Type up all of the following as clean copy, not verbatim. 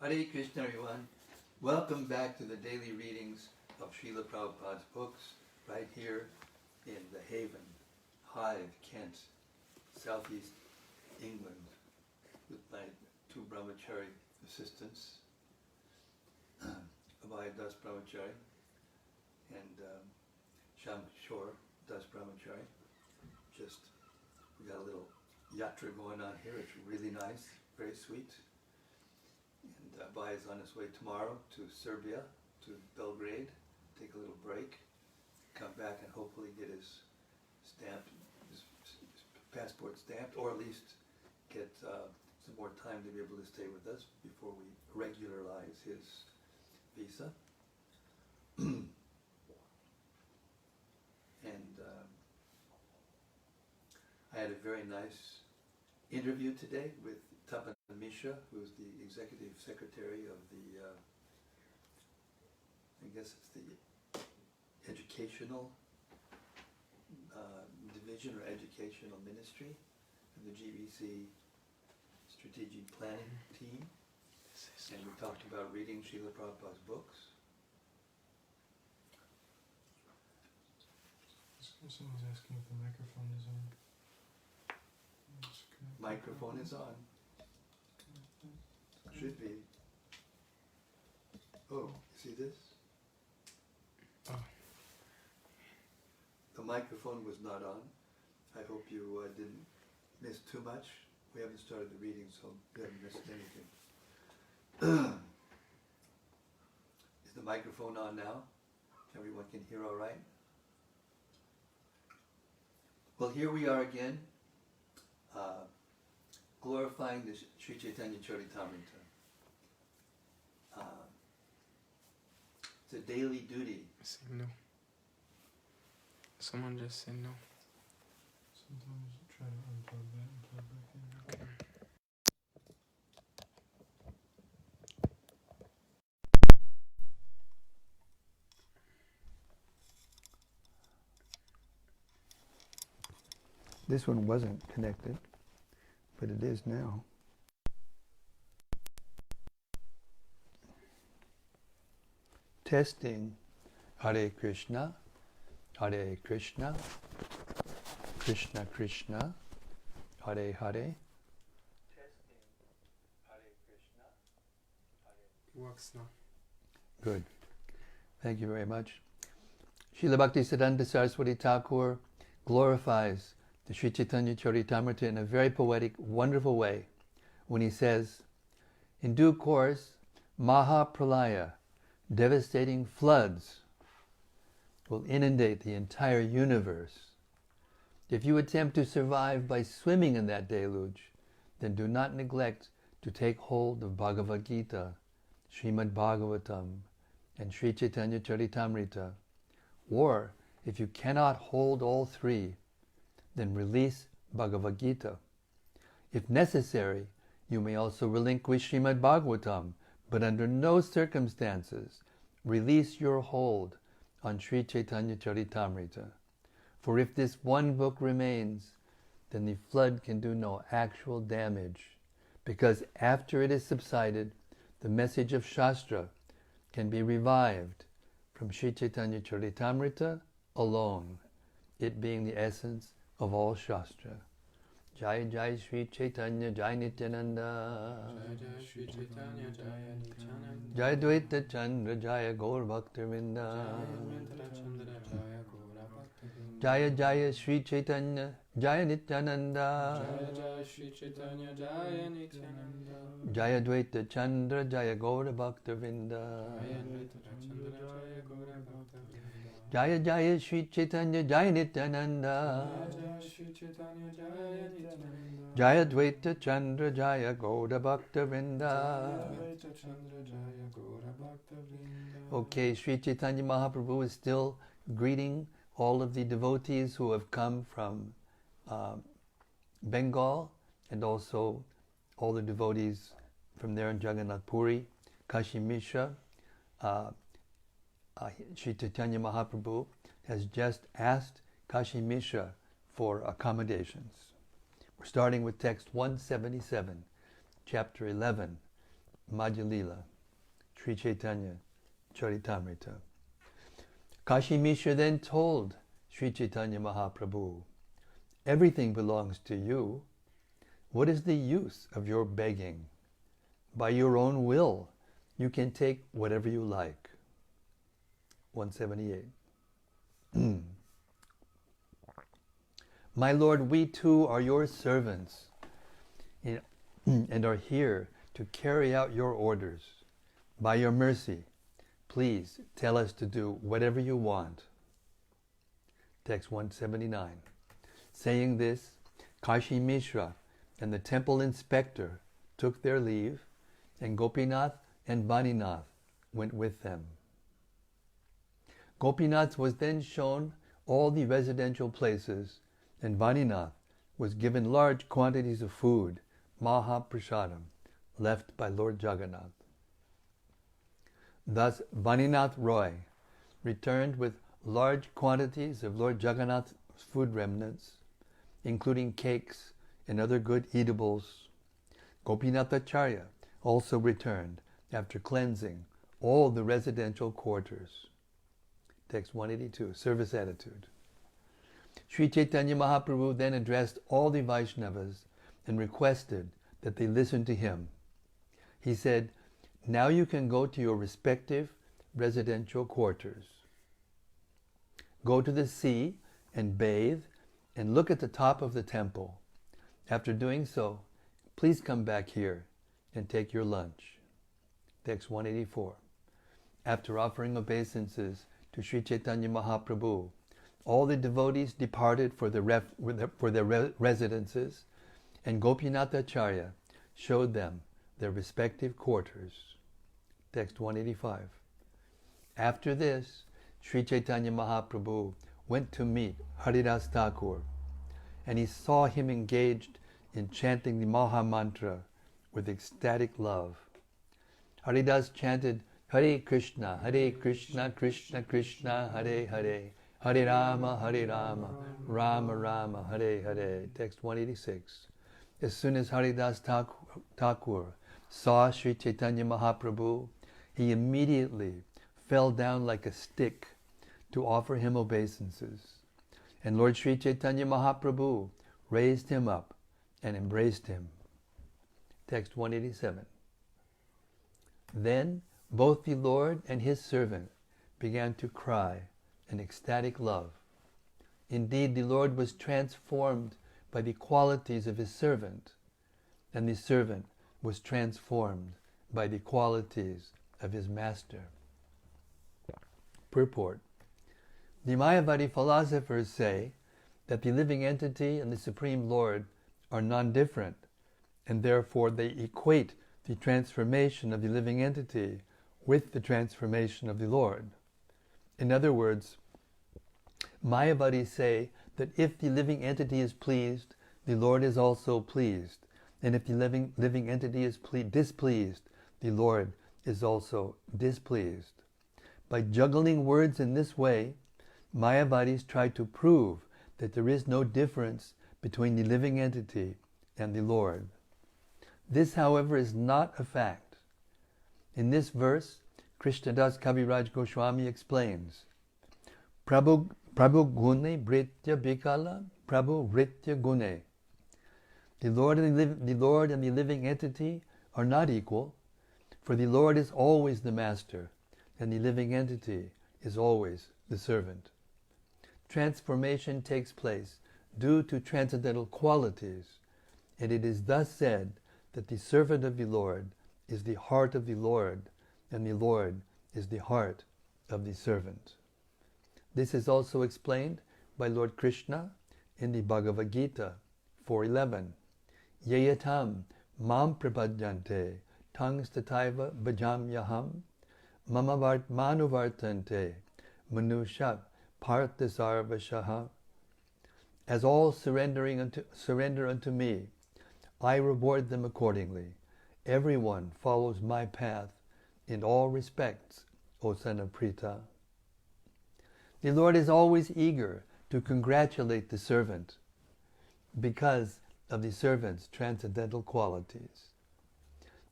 Hare Krishna, everyone. Welcome back to the daily readings of Srila Prabhupada's books, right here in the Haven, Hive, Kent, Southeast England, with my two brahmachari assistants, Abhay Das Brahmachari and Sham Shore Das Brahmachari. We got a little yatra going on here. It's really nice, very sweet. And Abhay is on his way tomorrow to Serbia, to Belgrade, take a little break, come back and hopefully get his passport stamped, or at least get some more time to be able to stay with us before we regularize his visa. And I had a very nice interview today with Tapan Misha, who is the executive secretary of the, I guess it's the educational division or educational ministry of the GBC strategic planning team. And we talked about reading Srila Prabhupada's books. Someone's asking if the microphone is on. Microphone is on. Should be. Oh, see this? Oh. The microphone was not on. I hope you didn't miss too much. We haven't started the reading, so you haven't missed anything. Is the microphone on now? Everyone can hear all right? Well, here we are again, glorifying the Sri Caitanya-caritämrta. It's a daily duty. Say no. Someone just said no. Sometimes try to unplug that and plug back in. Okay. This one wasn't connected, but it is now. Testing. Hare Krishna, Hare Krishna, Krishna Krishna, Hare Hare. Testing. Hare Krishna, Hare. It works now. Good. Thank you very much. Srila Bhaktisiddhanta Saraswati Thakur glorifies the Sri Caitanya-caritämrta in a very poetic, wonderful way when he says, in due course, Mahäprabhu, devastating floods, will inundate the entire universe. If you attempt to survive by swimming in that deluge, then do not neglect to take hold of Bhagavad Gita, Srimad Bhagavatam, and Sri Caitanya-caritämrta. Or, if you cannot hold all three, then release Bhagavad Gita. If necessary, you may also relinquish Srimad Bhagavatam, but under no circumstances release your hold on Sri Caitanya-caritämrta. For if this one book remains, then the flood can do no actual damage, because after it is subsided, the message of Shastra can be revived from Sri Caitanya-caritämrta alone, it being the essence of all Shastra. Jai Jai Sri Chaitanya Jai Nityananda, Jai Jai Sri Chaitanya Jaya Nityananda, Jai Dvaita Chandra Jaya Gaur Bhaktavinda, Jaya Jaya Sri Chaitanya Jaya Nityananda, Jaya Jaya Sri Chaitanya Jaya Nityananda, Jaya Dvaita Chandra Jaya Gaur Bhaktavinda, Jaya Jaya Sri Chaitanya Jaya Nityananda, Jaya Dvaita Chandra Jaya Gaura Bhaktavinda. Okay, Sri Chaitanya Mahaprabhu is still greeting all of the devotees who have come from Bengal, and also all the devotees from there in Jagannath Puri, Kashi Mishra. Sri Chaitanya Mahaprabhu has just asked Kashi Mishra for accommodations. We're starting with text 177, chapter 11, Madhya-lila, Sri Caitanya-caritämrta. Kashi Mishra then told Sri Chaitanya Mahaprabhu, everything belongs to you. What is the use of your begging? By your own will, you can take whatever you like. 178. My Lord, we too are your servants and are here to carry out your orders. By your mercy, please tell us to do whatever you want. Text 179. Saying this, Kashi Mishra and the temple inspector took their leave, and Gopinath and Vaninath went with them. Gopinath was then shown all the residential places, and Vaninath was given large quantities of food, Mahaprasadam, left by Lord Jagannath. Thus Vaninath Roy returned with large quantities of Lord Jagannath's food remnants, including cakes and other good eatables. Gopinathacharya also returned after cleansing all the residential quarters. Text 182, Service Attitude. Sri Chaitanya Mahaprabhu then addressed all the Vaishnavas and requested that they listen to him. He said, now you can go to your respective residential quarters. Go to the sea and bathe and look at the top of the temple. After doing so, please come back here and take your lunch. Text 184. After offering obeisances to Sri Chaitanya Mahaprabhu, all the devotees departed for their residences, and Gopinathacharya showed them their respective quarters. Text 185. After this, Sri Chaitanya Mahaprabhu went to meet Haridas Thakur, and he saw him engaged in chanting the Maha Mantra with ecstatic love. Haridas chanted, Hare Krishna, Krishna Krishna, Hare Hare, Hare Rama, Rama Rama, Hare Hare. Text 186. As soon as Haridas Thakur saw Sri Chaitanya Mahaprabhu, he immediately fell down like a stick to offer him obeisances. And Lord Sri Chaitanya Mahaprabhu raised him up and embraced him. Text 187. Then both the Lord and his servant began to cry in ecstatic love. Indeed, the Lord was transformed by the qualities of his servant, and the servant was transformed by the qualities of his master. Purport. The Mayavadi philosophers say that the living entity and the Supreme Lord are non-different, and therefore they equate the transformation of the living entity with the transformation of the Lord. In other words, Mayavadis say that if the living entity is pleased, the Lord is also pleased, and if the living entity is displeased, the Lord is also displeased. By juggling words in this way, Mayavadis try to prove that there is no difference between the living entity and the Lord. This, however, is not a fact. In this verse, Krishnadas Kaviraj Goswami explains, Prabhu Gune Britya Bikala, Prabhu Britya Gune. The Lord and the living entity are not equal, for the Lord is always the master, and the living entity is always the servant. Transformation takes place due to transcendental qualities, and it is thus said that the servant of the Lord is the heart of the Lord, and the Lord is the heart of the servant. This is also explained by Lord Krishna in the Bhagavad Gita 4.11. Yeyatam mam prapadyante tangs tataiva bhajam yaham manuvartante manushat parthasarvashaha. As all surrender unto me, I reward them accordingly. Everyone follows my path in all respects, O son of Pritha. The Lord is always eager to congratulate the servant because of the servant's transcendental qualities.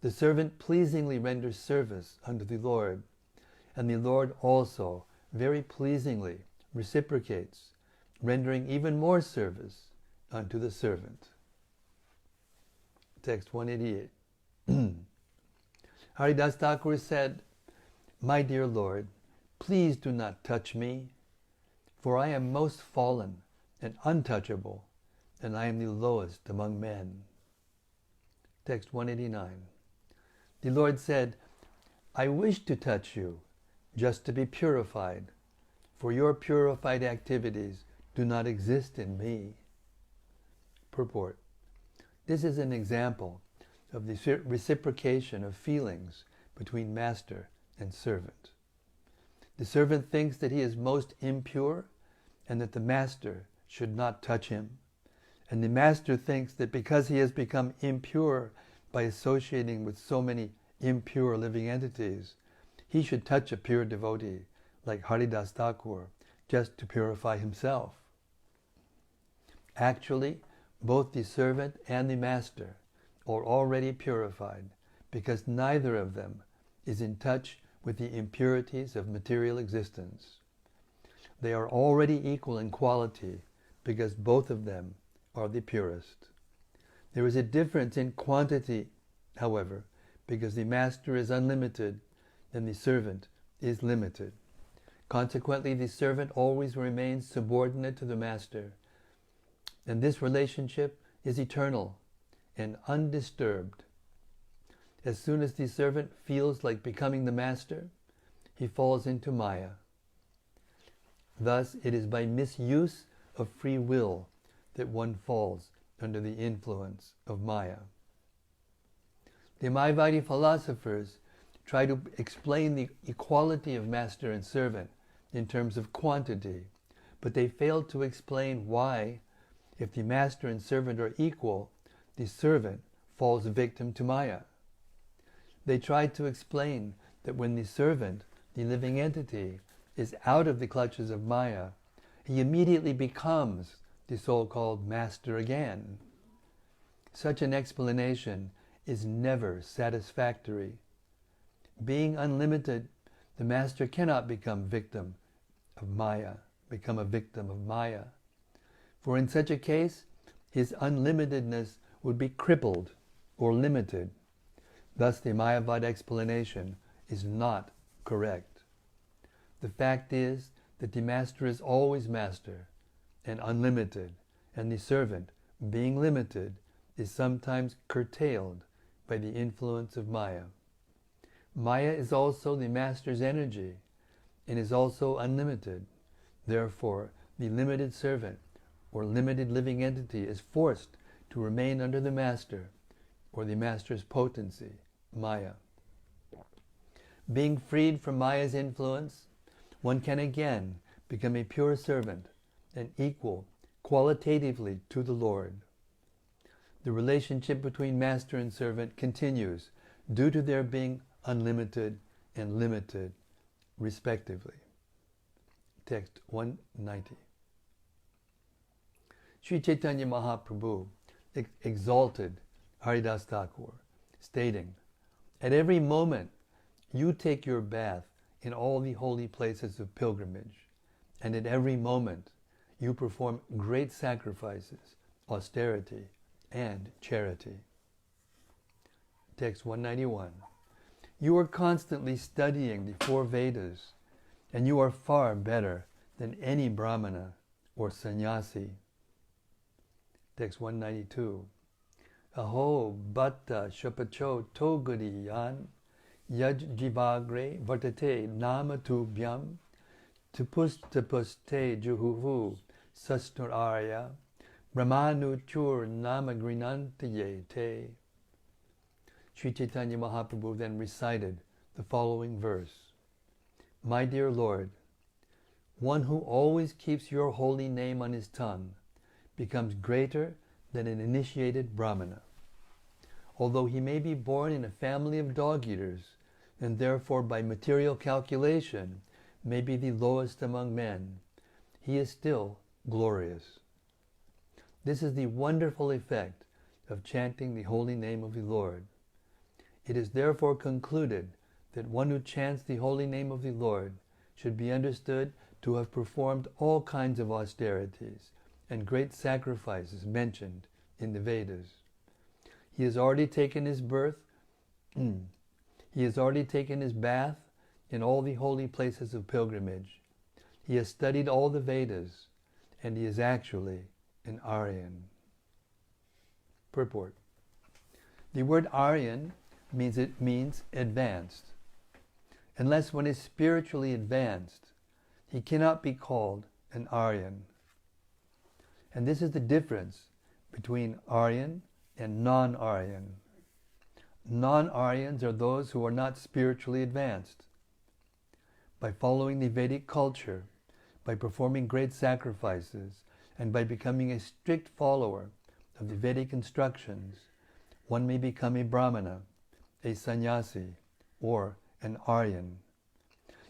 The servant pleasingly renders service unto the Lord, and the Lord also very pleasingly reciprocates, rendering even more service unto the servant. Text 188. Haridas Thakur said, "My dear Lord, please do not touch me, for I am most fallen and untouchable, and I am the lowest among men." Text 189. The Lord said, "I wish to touch you, just to be purified, for your purified activities do not exist in me." Purport. This is an example of the reciprocation of feelings between master and servant. The servant thinks that he is most impure and that the master should not touch him. And the master thinks that because he has become impure by associating with so many impure living entities, he should touch a pure devotee like Haridas Thakur just to purify himself. Actually, both the servant and the master are already purified because neither of them is in touch with the impurities of material existence. They are already equal in quality because both of them are the purest. There is a difference in quantity, however, because the master is unlimited and the servant is limited. Consequently, the servant always remains subordinate to the master, and this relationship is eternal and undisturbed. As soon as the servant feels like becoming the master, he falls into Maya. Thus, it is by misuse of free will that one falls under the influence of Maya. The Mayavadi philosophers try to explain the equality of master and servant in terms of quantity, but they fail to explain why, if the master and servant are equal, the servant falls victim to Maya. They try to explain that when the servant, the living entity, is out of the clutches of Maya, he immediately becomes the so-called master again. Such an explanation is never satisfactory. Being unlimited, the master cannot become a victim of Maya. For in such a case, his unlimitedness would be crippled or limited. Thus the Mayavad explanation is not correct. The fact is that the master is always master and unlimited, and the servant, being limited, is sometimes curtailed by the influence of Maya. Maya is also the master's energy and is also unlimited. Therefore, the limited servant or limited living entity is forced to remain under the master or the master's potency, Maya. Being freed from Maya's influence, one can again become a pure servant and equal qualitatively to the Lord. The relationship between master and servant continues due to their being unlimited and limited, respectively. Text 190. Sri Caitanya Mahäprabhu exalted Haridas Thakur, stating, "At every moment you take your bath in all the holy places of pilgrimage, and at every moment you perform great sacrifices, austerity, and charity." Text 191. You are constantly studying the 4 Vedas, and you are far better than any Brahmana or sannyasi. Text 192. Aho bhatta shapacho togadiyan yaj jivagre vartate nama tubhyam tupuste juhuhu sastur arya brahmanu chur nama grinantaye te. Sri Caitanya Mahaprabhu then recited the following verse. My dear Lord, one who always keeps your holy name on his tongue becomes greater than an initiated Brahmana. Although he may be born in a family of dog-eaters, and therefore by material calculation may be the lowest among men, he is still glorious. This is the wonderful effect of chanting the holy name of the Lord. It is therefore concluded that one who chants the holy name of the Lord should be understood to have performed all kinds of austerities and great sacrifices mentioned in the Vedas. He has already taken his birth, he has already taken his bath in all the holy places of pilgrimage. He has studied all the Vedas, and he is actually an Aryan. Purport. The word Aryan means advanced. Unless one is spiritually advanced, he cannot be called an Aryan. And this is the difference between Aryan and non-Aryan. Non-Aryans are those who are not spiritually advanced. By following the Vedic culture, by performing great sacrifices, and by becoming a strict follower of the Vedic instructions, one may become a Brahmana, a sannyasi, or an Aryan.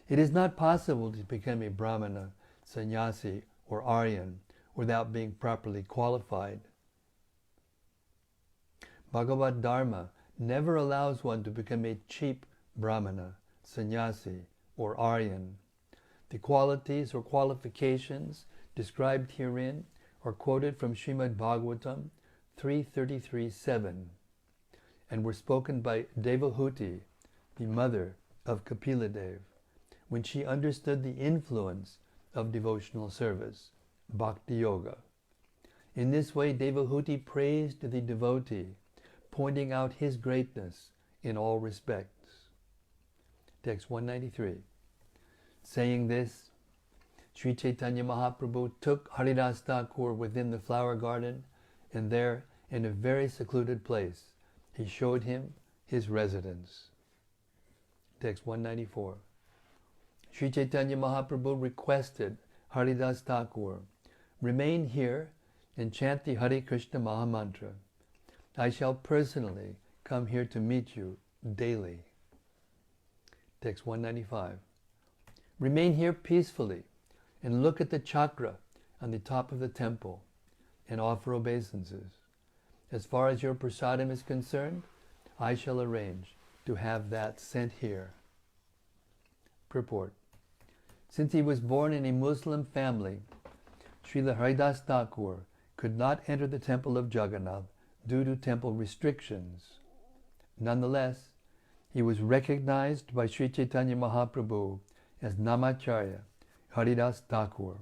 It is not possible to become a Brahmana, sannyasi, or Aryan without being properly qualified. Bhagavad Dharma never allows one to become a cheap Brahmana, sannyasi, or Aryan. The qualities or qualifications described herein are quoted from Srimad Bhagavatam 3:33-7 and were spoken by Devahuti, the mother of Kapila-dev, when she understood the influence of devotional service, Bhakti Yoga. In this way, Devahuti praised the devotee, pointing out his greatness in all respects. Text 193. Saying this, Sri Chaitanya Mahaprabhu took Haridas Thakur within the flower garden, and there, in a very secluded place, he showed him his residence. Text 194. Sri Chaitanya Mahaprabhu requested Haridas Thakur, remain here and chant the Hare Krishna Mahamantra. I shall personally come here to meet you daily. Text 195. Remain here peacefully and look at the chakra on the top of the temple and offer obeisances. As far as your prasadam is concerned, I shall arrange to have that sent here. Purport. Since he was born in a Muslim family, Srila Haridas Thakur could not enter the temple of Jagannath due to temple restrictions. Nonetheless, he was recognized by Sri Chaitanya Mahaprabhu as Namacharya Haridas Thakur.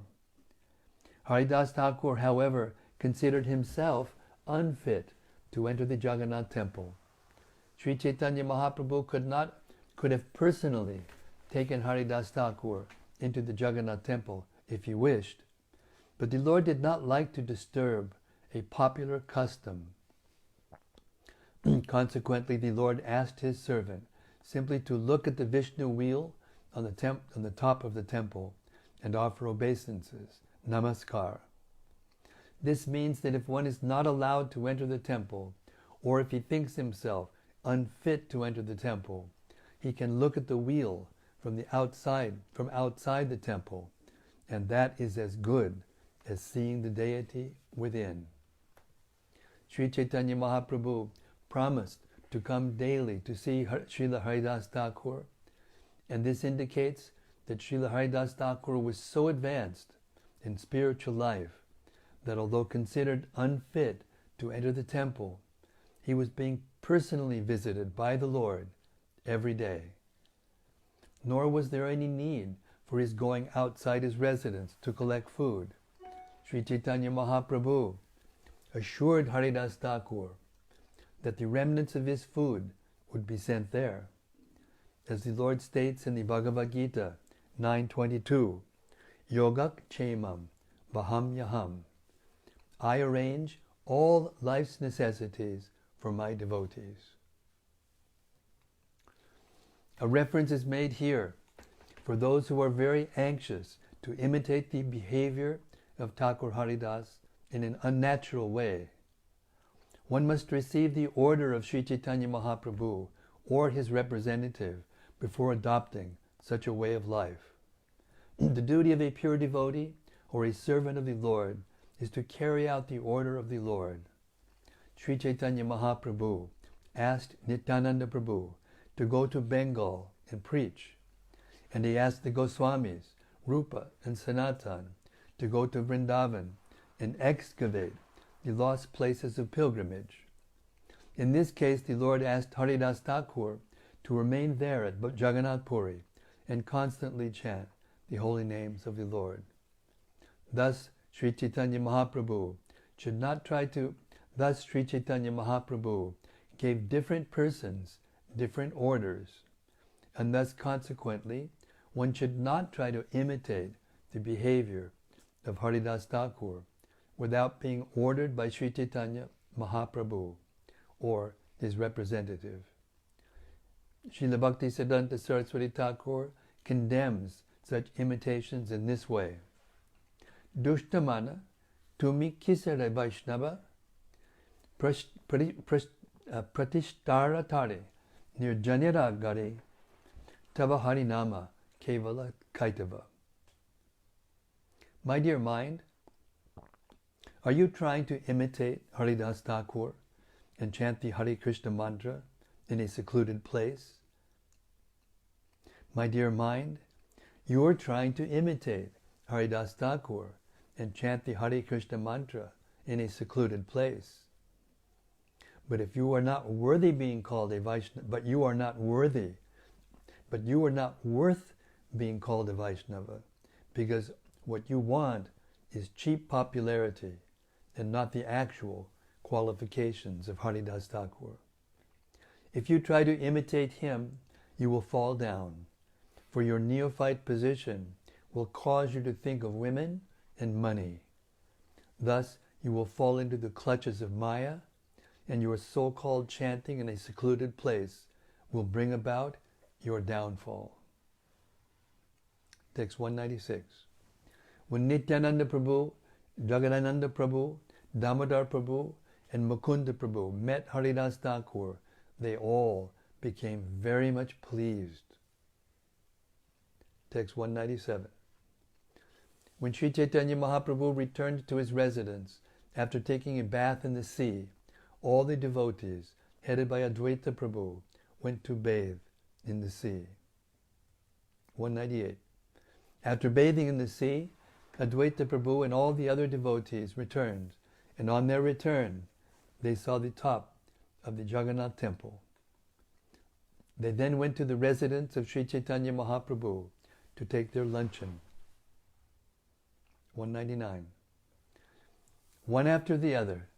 Haridas Thakur, however, considered himself unfit to enter the Jagannath temple. Sri Chaitanya Mahaprabhu could have personally taken Haridas Thakur into the Jagannath temple if he wished, but the Lord did not like to disturb a popular custom. Consequently, the Lord asked his servant simply to look at the Vishnu wheel on the top of the temple and offer obeisances, namaskar. This means that if one is not allowed to enter the temple, or if he thinks himself unfit to enter the temple, he can look at the wheel from outside the temple, and that is as good as seeing the deity within. Sri Chaitanya Mahaprabhu promised to come daily to see Srila Haridas Thakur, and this indicates that Srila Haridas Thakur was so advanced in spiritual life that although considered unfit to enter the temple, he was being personally visited by the Lord every day. Nor was there any need for his going outside his residence to collect food. Sri Chaitanya Mahaprabhu assured Haridas Thakur that the remnants of his food would be sent there. As the Lord states in the Bhagavad Gita 9:22, Yogak Chemam Baham Yaham. I arrange all life's necessities for my devotees. A reference is made here for those who are very anxious to imitate the behavior of Thakur Haridas in an unnatural way. One must receive the order of Sri Chaitanya Mahaprabhu or his representative before adopting such a way of life. The duty of a pure devotee or a servant of the Lord is to carry out the order of the Lord. Sri Chaitanya Mahaprabhu asked Nityananda Prabhu to go to Bengal and preach, and he asked the Goswamis, Rupa and Sanatan, to go to Vrindavan and excavate the lost places of pilgrimage. In this case, the Lord asked Haridas Thakur to remain there at Jagannath Puri and constantly chant the holy names of the Lord. Thus, Sri Chaitanya Mahaprabhu gave different persons different orders, and thus consequently, one should not try to imitate the behavior of Haridas Thakur without being ordered by Sri Chaitanya Mahaprabhu or his representative. Srila Bhaktisiddhanta Saraswati Thakur condemns such imitations in this way. Dushtamana tumi kisare Vaishnava pratishtara tare nirjanira gare tava harinama kevala kaitava. My dear mind, are you trying to imitate Haridas Thakur and chant the Hare Krishna mantra in a secluded place? My dear mind, you are trying to imitate Haridas Thakur and chant the Hare Krishna mantra in a secluded place. But if you are not worthy being called a Vaishnava, but you are not worth being called a Vaishnava, because what you want is cheap popularity and not the actual qualifications of Haridas Thakur. If you try to imitate him, you will fall down, for your neophyte position will cause you to think of women and money. Thus, you will fall into the clutches of Maya, and your so-called chanting in a secluded place will bring about your downfall. Text 196. When Nityananda Prabhu, Jagadananda Prabhu, Damodar Prabhu, and Mukunda Prabhu met Haridas Thakur, they all became very much pleased. Text 197. When Sri Chaitanya Mahaprabhu returned to his residence after taking a bath in the sea, all the devotees, headed by Advaita Prabhu, went to bathe in the sea. 198. After bathing in the sea, Advaita Prabhu and all the other devotees returned, and on their return, they saw the top of the Jagannath temple. They then went to the residence of Sri Chaitanya Mahaprabhu to take their luncheon. 199. One after the other,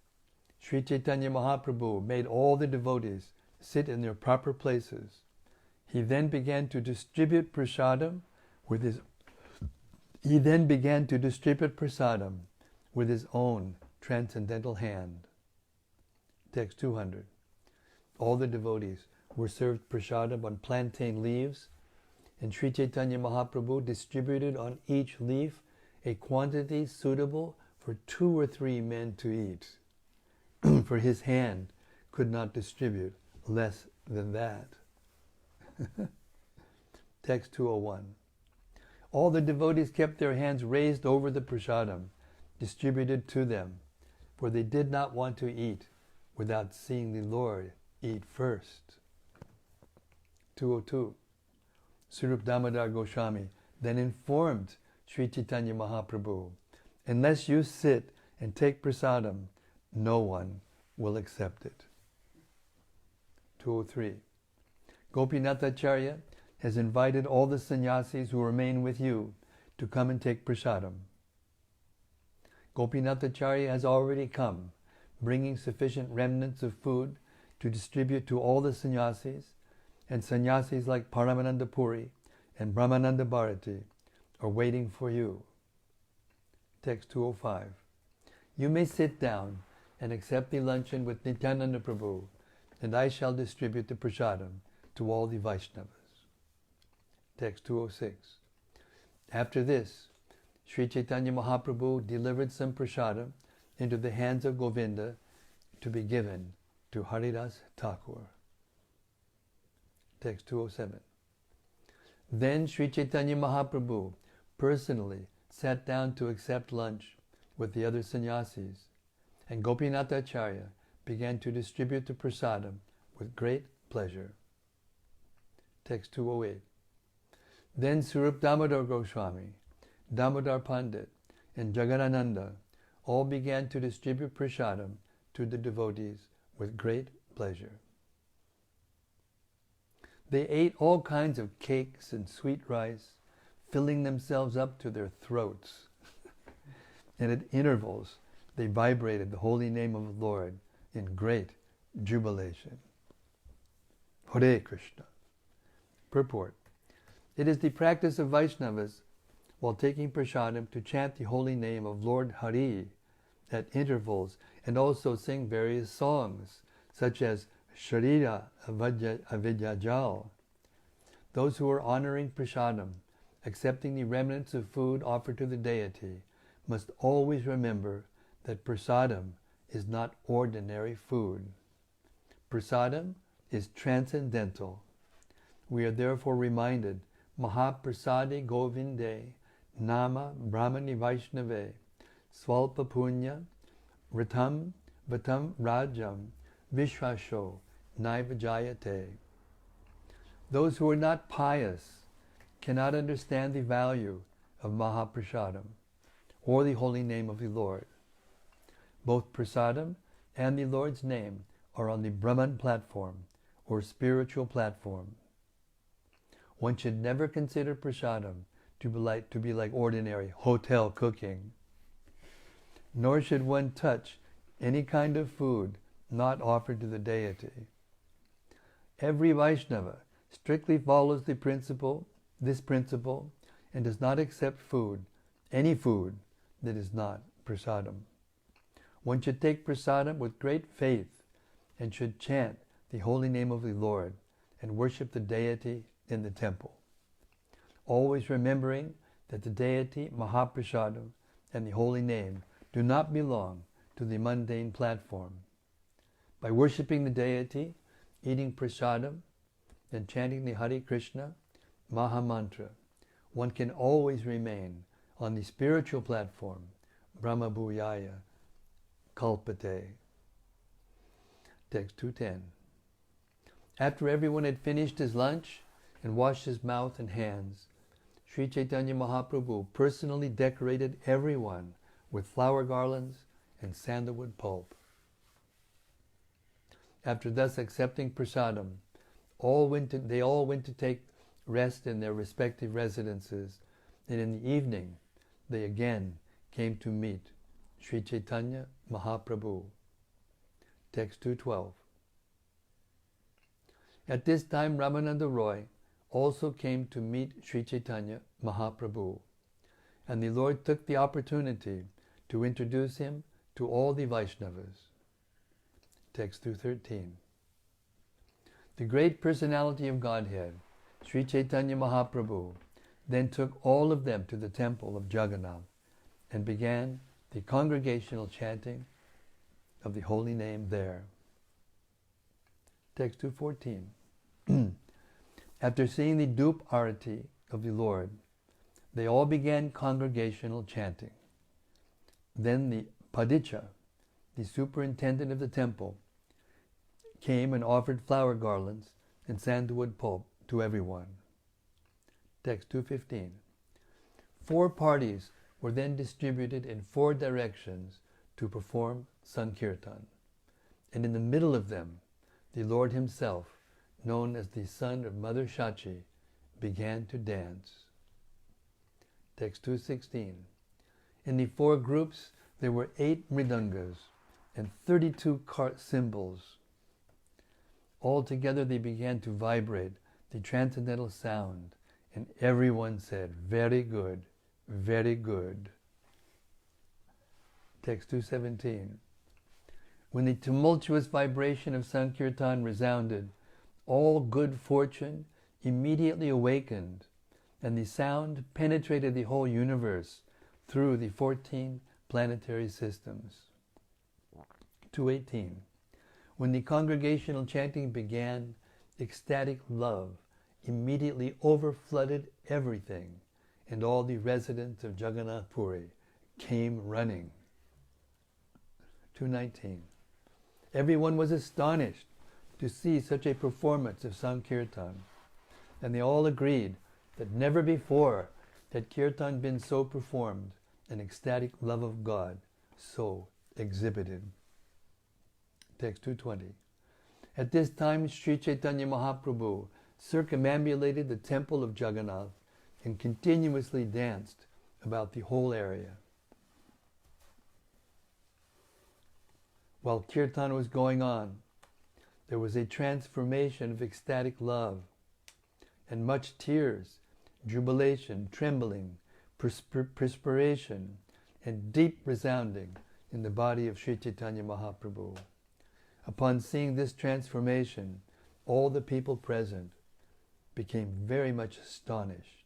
Sri Chaitanya Mahaprabhu made all the devotees sit in their proper places. He then began to distribute prasadam with his own transcendental hand. Text 200. All the devotees were served prasadam on plantain leaves, and Sri Chaitanya Mahaprabhu distributed on each leaf a quantity suitable for 2 or 3 men to eat, for his hand could not distribute less than that. Text 201. All the devotees kept their hands raised over the prasadam distributed to them, for they did not want to eat without seeing the Lord eat first. 202. Swarup Damodar Goswami then informed Sri Chaitanya Mahaprabhu, unless you sit and take prasadam, no one will accept it. 203. Gopinathacharya has invited all the sannyasis who remain with you to come and take prasadam. Gopinathacharya has already come, bringing sufficient remnants of food to distribute to all the sannyasis, and sannyasis like Paramananda Puri and Brahmananda Bharati are waiting for you. Text 205. You may sit down and accept the luncheon with Nityananda Prabhu, and I shall distribute the prasadam to all the Vaishnavas. Text 206. After this, Sri Chaitanya Mahaprabhu delivered some prasadam into the hands of Govinda to be given to Haridas Thakur. Text 207. Then Sri Chaitanya Mahaprabhu personally sat down to accept lunch with the other sannyasis, and Gopinathacharya began to distribute the prasadam with great pleasure. Text 208. Then Swarup Damodar Goswami, Damodar Pandit, and Jagadananda all began to distribute prasadam to the devotees with great pleasure. They ate all kinds of cakes and sweet rice, filling themselves up to their throats. And at intervals, they vibrated the holy name of the Lord in great jubilation. Hare Krishna. Purport. It is the practice of Vaishnavas, while taking prasadam, to chant the holy name of Lord Hari at intervals and also sing various songs, such as Sharira Avidyajal. Those who are honoring prasadam, accepting the remnants of food offered to the deity, must always remember that prasadam is not ordinary food. Prasadam is transcendental. We are therefore reminded, Mahaprasade Govinde, Nama Brahmani Vaishnave, Svalpa Punya, Ritam Vatam Rajam, Vishvasho, Naivajayate. Those who are not pious cannot understand the value of Mahaprasadam or the holy name of the Lord. Both prasadam and the Lord's name are on the Brahman platform or spiritual platform. One should never consider prasadam to be like ordinary hotel cooking. Nor should one touch any kind of food not offered to the deity. Every Vaishnava strictly follows this principle, and does not accept any food that is not prasadam. One should take prasadam with great faith and should chant the holy name of the Lord and worship the deity in the temple, always remembering that the deity, Mahaprasadam, and the holy name do not belong to the mundane platform. By worshipping the deity, eating prasadam, and chanting the Hare Krishna Maha Mantra, one can always remain on the spiritual platform, Brahma Bhuyaya Kalpate. Text 210. After everyone had finished his lunch and washed his mouth and hands, Sri Chaitanya Mahaprabhu personally decorated everyone with flower garlands and sandalwood pulp. After thus accepting prasadam, they all went to take rest in their respective residences, and in the evening they again came to meet Sri Chaitanya Mahaprabhu. Text 212. At this time Ramananda Roy also came to meet Sri Chaitanya Mahaprabhu, and the Lord took the opportunity to introduce him to all the Vaishnavas. Text 213. The great personality of Godhead, Sri Chaitanya Mahaprabhu, then took all of them to the temple of Jagannath and began the congregational chanting of the holy name there. Text 214. After seeing the Dup Arati of the Lord, they all began congregational chanting. Then the Padicha, the superintendent of the temple, came and offered flower garlands and sandalwood pulp to everyone. Text 215. 4 parties were then distributed in 4 directions to perform Sankirtan, and in the middle of them, the Lord himself, known as the son of Mother Shachi, began to dance. Text 216. In the 4 groups, there were 8 mridangas and 32 cymbals. Altogether they began to vibrate the transcendental sound, and everyone said, "Very good, very good." Text 217. When the tumultuous vibration of Sankirtan resounded, all good fortune immediately awakened, and the sound penetrated the whole universe through the 14 planetary systems. 218. When the congregational chanting began, ecstatic love immediately overflooded everything, and all the residents of Jagannath Puri came running. 219. Everyone was astonished to see such a performance of Sankirtan, and they all agreed that never before had Kirtan been so performed, an ecstatic love of God so exhibited. Text 220. At this time, Sri Caitanya Mahaprabhu circumambulated the temple of Jagannath and continuously danced about the whole area. While Kirtan was going on, there was a transformation of ecstatic love, and much tears, jubilation, trembling, perspiration, and deep resounding in the body of Sri Caitanya Mahaprabhu. Upon seeing this transformation, all the people present became very much astonished.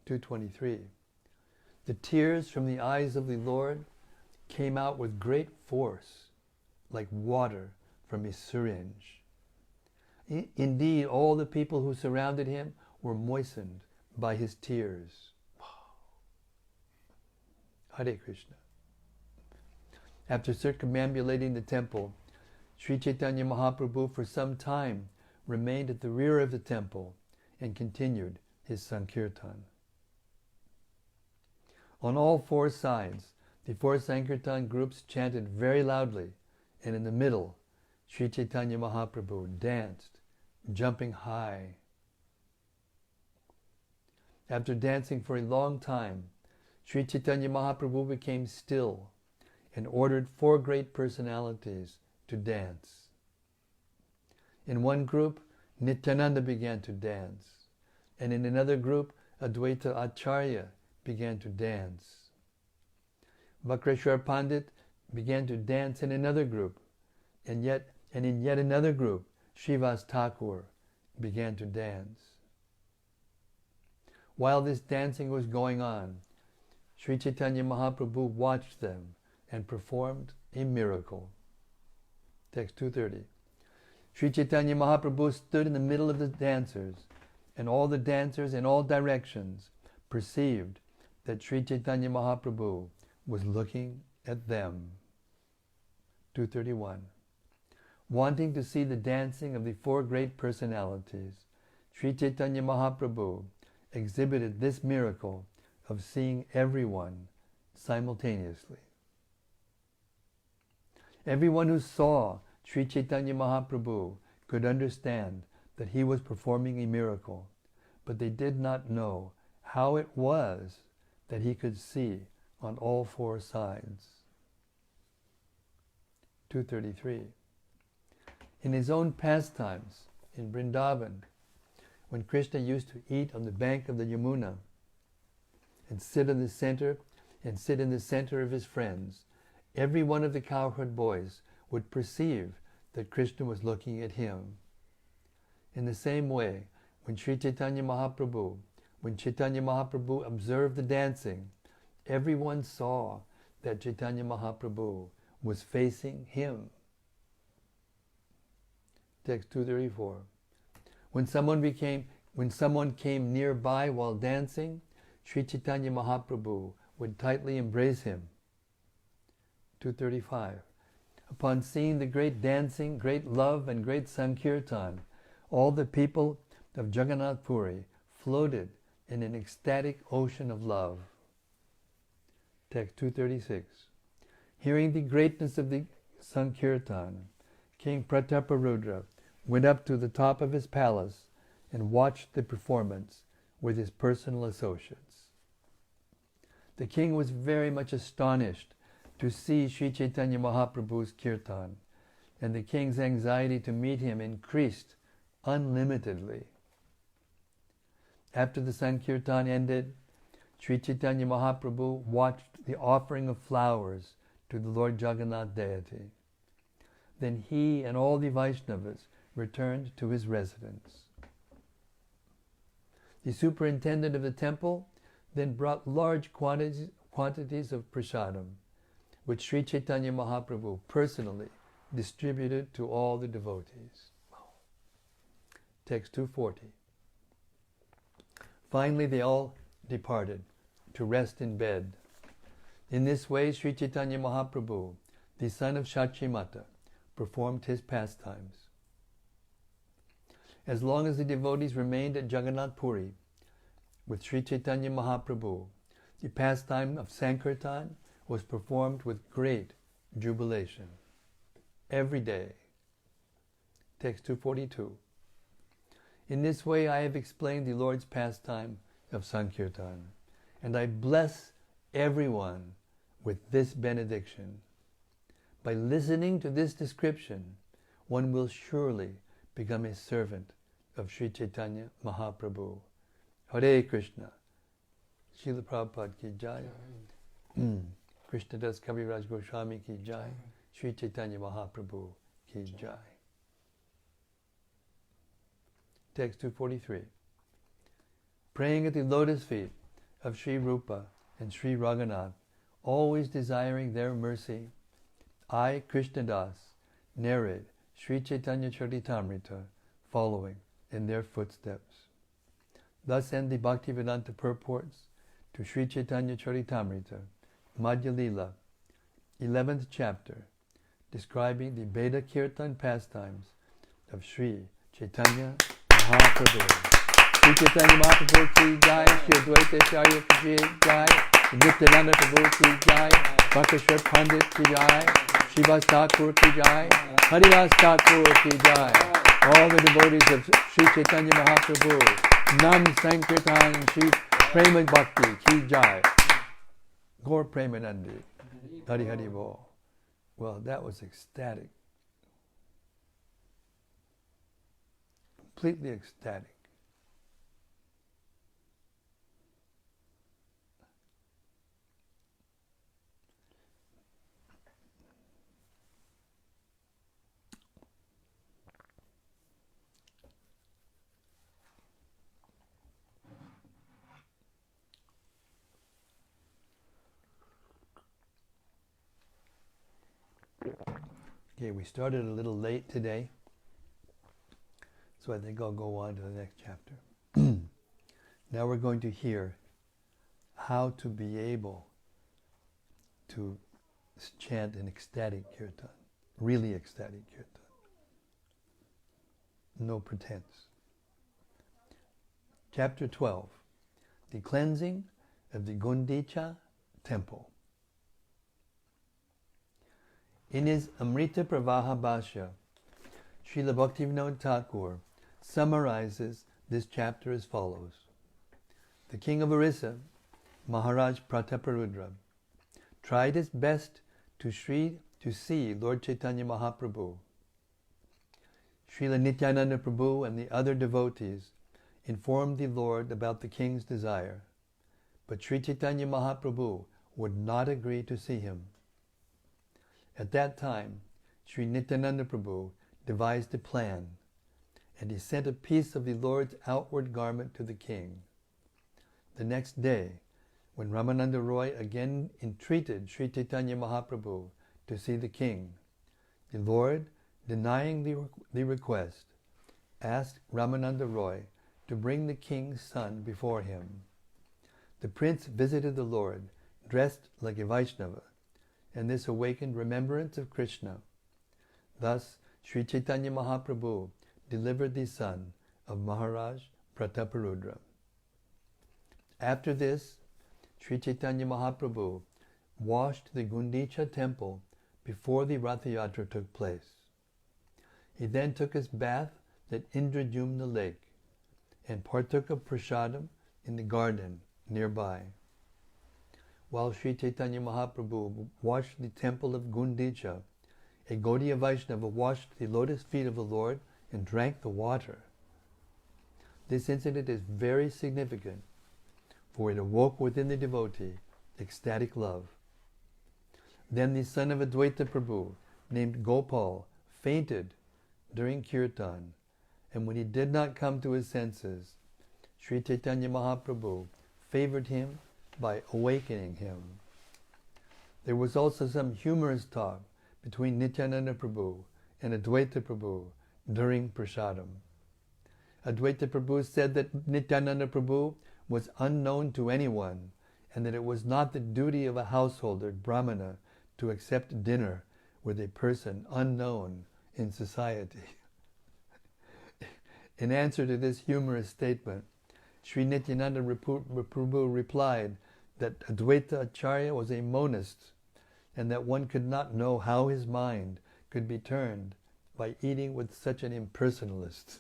223. The tears from the eyes of the Lord came out with great force, like water from a syringe. Indeed, all the people who surrounded him were moistened by his tears. Hare Krishna. After circumambulating the temple, Sri Caitanya Mahaprabhu for some time remained at the rear of the temple and continued his Sankirtan. On all four sides, the four Sankirtan groups chanted very loudly, and in the middle, Sri Caitanya Mahaprabhu danced, jumping high. After dancing for a long time, Sri Caitanya Mahaprabhu became still and ordered four great personalities to dance. In one group, Nityananda began to dance, and in another group, Advaita Acharya began to dance. Vakreshwar Pandit began to dance in another group, and in yet another group, Srivas Thakur began to dance. While this dancing was going on, Sri Caitanya Mahaprabhu watched them and performed a miracle. Text 230. Sri Caitanya Mahaprabhu stood in the middle of the dancers, and all the dancers in all directions perceived that Sri Caitanya Mahaprabhu was looking at them. 231. Wanting to see the dancing of the four great personalities, Sri Caitanya Mahaprabhu exhibited this miracle of seeing everyone simultaneously. Everyone who saw Sri Caitanya Mahaprabhu could understand that he was performing a miracle, but they did not know how it was that he could see on all four sides. 233. In his own pastimes in Vrindavan, when Krishna used to eat on the bank of the Yamuna and sit in the center of his friends, every one of the cowherd boys would perceive that Krishna was looking at him. In the same way, when Chaitanya Mahaprabhu observed the dancing, everyone saw that Chaitanya Mahaprabhu was facing him. Text 234. When someone came nearby while dancing, Sri Chaitanya Mahaprabhu would tightly embrace him. 235. Upon seeing the great dancing, great love, and great Sankirtan, all the people of Jagannath Puri floated in an ecstatic ocean of love. Text 236. Hearing the greatness of the Sankirtan, King Prataparudra went up to the top of his palace and watched the performance with his personal associates. The king was very much astonished to see Sri Chaitanya Mahaprabhu's kirtan, and the king's anxiety to meet him increased unlimitedly. After the Sankirtan ended, Sri Chaitanya Mahaprabhu watched the offering of flowers to the Lord Jagannath deity. Then he and all the Vaishnavas returned to his residence. The superintendent of the temple then brought large quantities of prasadam, which Sri Chaitanya Mahaprabhu personally distributed to all the devotees. Text 240. Finally, they all departed to rest in bed. In this way, Sri Chaitanya Mahaprabhu, the son of Shachimata, performed his pastimes. As long as the devotees remained at Jagannath Puri with Sri Chaitanya Mahaprabhu, the pastime of Sankirtan was performed with great jubilation. Every day. Text 242. In this way I have explained the Lord's pastime of Sankirtan, and I bless everyone with this benediction. By listening to this description, one will surely become a servant of Sri Chaitanya Mahaprabhu. Hare Krishna. Srila Prabhupada ki jai. Krishna Das Kaviraj Goswami ki jai. Sri Chaitanya Mahaprabhu ki jai. Text 243. Praying at the lotus feet of Sri Rupa and Sri Raghunath, always desiring their mercy, I, Krishna Das, narrate Sri Caitanya-caritämrta, following in their footsteps. Thus end the Bhaktivedanta purports to Sri Caitanya-caritämrta, Madhya-lila, 11th chapter, describing the Beda-kirtana pastimes of Sri Chaitanya Mahaprabhu. Sri Chaitanya Mahaprabhu ki jai, Sri Advaita Acharya ki jai, Nityananda Prabhu ki jai, Bhakteshwar Pandit ki jai, Srivas Thakur ki jai, Harivas Thakur ki jai. All the devotees of Sri Chaitanya Mahaprabhu, Nam Sankirtan Sri Prema Bhakti ki jai. Gaur Premanandi, Hari Hari Bo. Well, that was ecstatic. Completely ecstatic. Okay, we started a little late today, so I think I'll go on to the next chapter. Now we're going to hear how to be able to chant an ecstatic kirtan, really ecstatic kirtan. No pretense. Chapter 12, the cleansing of the Gundicha temple. In his Amrita Pravaha Bhashya, Srila Bhaktivinoda Thakur summarizes this chapter as follows. The king of Orissa, Maharaj Prataparudra, tried his best to see Lord Chaitanya Mahaprabhu. Srila Nityananda Prabhu and the other devotees informed the Lord about the king's desire, but Sri Chaitanya Mahaprabhu would not agree to see him. At that time, Sri Nityananda Prabhu devised a plan, and he sent a piece of the Lord's outward garment to the king. The next day, when Ramananda Roy again entreated Sri Chaitanya Mahaprabhu to see the king, the Lord, denying the request, asked Ramananda Roy to bring the king's son before him. The prince visited the Lord, dressed like a Vaishnava, and this awakened remembrance of Krishna. Thus, Sri Chaitanya Mahaprabhu delivered the son of Maharaj Prataparudra. After this, Sri Chaitanya Mahaprabhu washed the Gundicha temple before the Ratha Yatra took place. He then took his bath at Indradyumna lake and partook of prasadam in the garden nearby. While Sri Chaitanya Mahaprabhu washed the temple of Gundicha, a Gaudiya Vaishnava washed the lotus feet of the Lord and drank the water. This incident is very significant, for it awoke within the devotee ecstatic love. Then the son of Advaita Prabhu, named Gopal, fainted during kirtan, and when he did not come to his senses, Sri Chaitanya Mahaprabhu favored him by awakening him. There was also some humorous talk between Nityananda Prabhu and Advaita Prabhu during prasadam. Advaita Prabhu said that Nityananda Prabhu was unknown to anyone, and that it was not the duty of a householder, brahmana, to accept dinner with a person unknown in society. In answer to this humorous statement, Sri Nityananda Prabhu replied that Advaita Acharya was a monist and that one could not know how his mind could be turned by eating with such an impersonalist.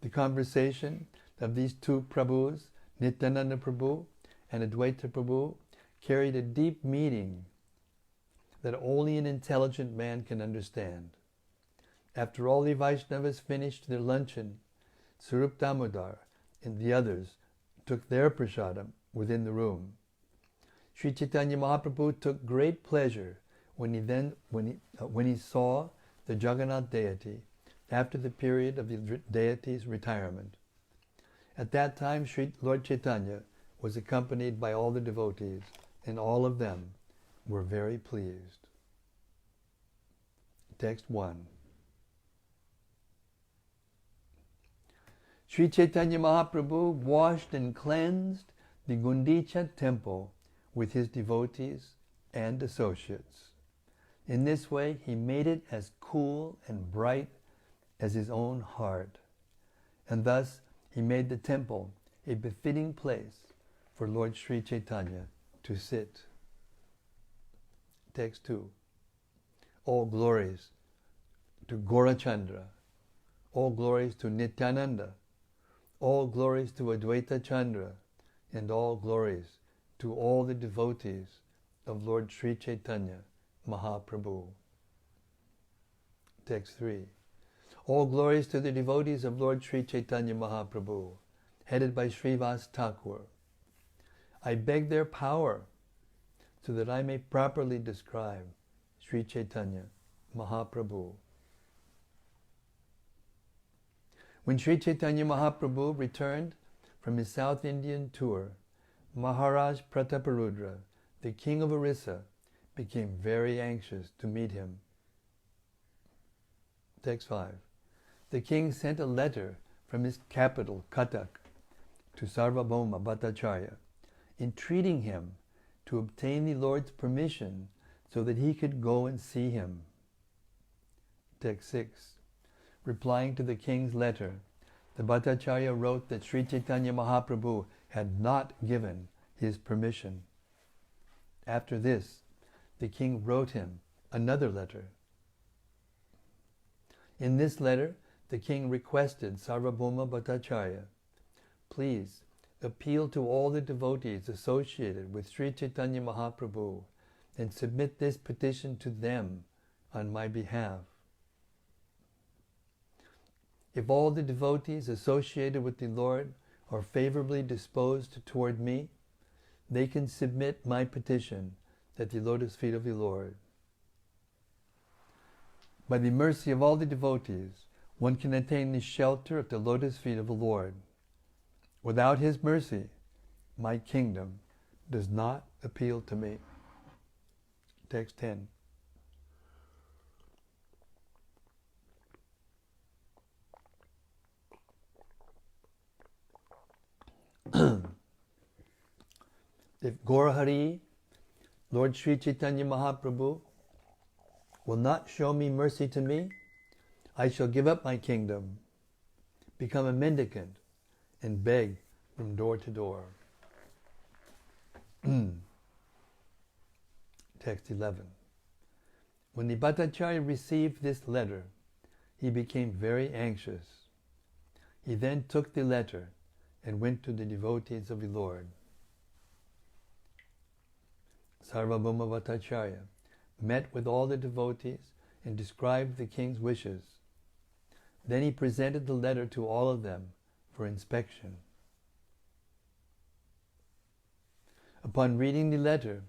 The conversation of these two Prabhus, Nityananda Prabhu and Advaita Prabhu, carried a deep meaning that only an intelligent man can understand. After all the Vaishnavas finished their luncheon, Sarup Damodar and the others took their prasadam within the room. Sri Chaitanya Mahaprabhu took great pleasure when he saw the Jagannath deity after the period of the deity's retirement. At that time, Sri Lord Chaitanya was accompanied by all the devotees, and all of them were very pleased. Text 1. Sri Chaitanya Mahaprabhu washed and cleansed the Gundicha temple with his devotees and associates. In this way, he made it as cool and bright as his own heart. And thus, he made the temple a befitting place for Lord Sri Chaitanya to sit. Text 2. All glories to Gaurachandra. All glories to Nityananda. All glories to Advaita Chandra. And all glories to all the devotees of Lord Sri Chaitanya Mahaprabhu. Text 3. All glories to the devotees of Lord Sri Chaitanya Mahaprabhu, headed by Srivas Thakur. I beg their power so that I may properly describe Sri Chaitanya Mahaprabhu. When Sri Chaitanya Mahaprabhu returned from his South Indian tour, Maharaj Prataparudra, the king of Orissa, became very anxious to meet him. Text 5. The king sent a letter from his capital, Cuttack, to Sarvabhauma Bhattacharya, entreating him to obtain the Lord's permission so that he could go and see him. Text 6. Replying to the king's letter, the Bhattacharya wrote that Sri Chaitanya Mahaprabhu had not given his permission. After this, the king wrote him another letter. In this letter, the king requested Sarvabhauma Bhattacharya, please appeal to all the devotees associated with Sri Chaitanya Mahaprabhu and submit this petition to them on my behalf. If all the devotees associated with the Lord are favorably disposed toward me, they can submit my petition at the lotus feet of the Lord. By the mercy of all the devotees, one can attain the shelter at the lotus feet of the Lord. Without his mercy, my kingdom does not appeal to me. Text 10. If Gaurahari, Lord Sri Chaitanya Mahaprabhu, will not show me mercy to me, I shall give up my kingdom, become a mendicant, and beg from door to door. Text 11. When the Bhattacharya received this letter, he became very anxious. He then took the letter and went to the devotees of the Lord. Sarvabhauma Bhattacharya met with all the devotees and described the king's wishes. Then he presented the letter to all of them for inspection. Upon reading the letter,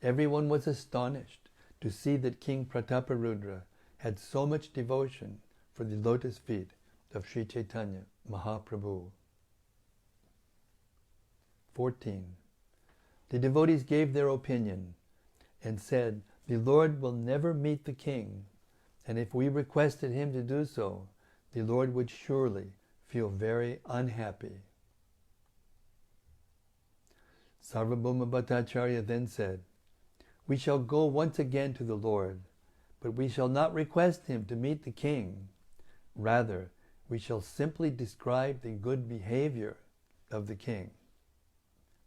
everyone was astonished to see that King Prataparudra had so much devotion for the lotus feet of Sri Chaitanya Mahaprabhu. 14. The devotees gave their opinion and said, the Lord will never meet the king, and if we requested him to do so, the Lord would surely feel very unhappy. Sarvabhauma Bhattacharya then said, We shall go once again to the Lord, but we shall not request him to meet the king. Rather, we shall simply describe the good behavior of the king.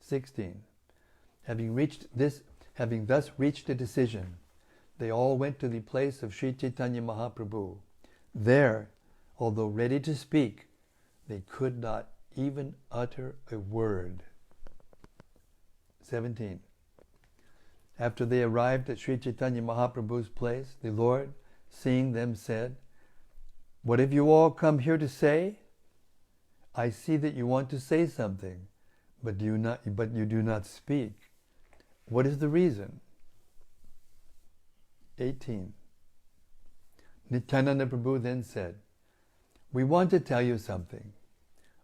16. Having thus reached a decision, they all went to the place of Sri Chaitanya Mahaprabhu. There, although ready to speak, they could not even utter a word. 17. After they arrived at Sri Chaitanya Mahaprabhu's place, the Lord, seeing them, said, "What have you all come here to say? I see that you want to say something, but you do not speak. What is the reason?" 18. Nityananda Prabhu then said, "We want to tell you something.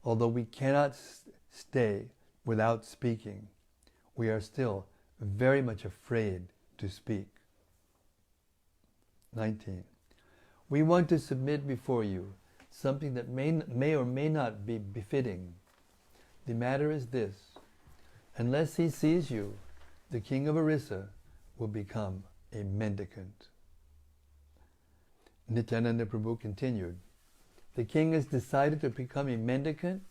Although we cannot stay without speaking, we are still very much afraid to speak." 19. We want to submit before you something that may or may not be befitting. The matter is this: unless he sees you, the king of Orissa will become a mendicant. Nityananda Prabhu continued, "The king has decided to become a mendicant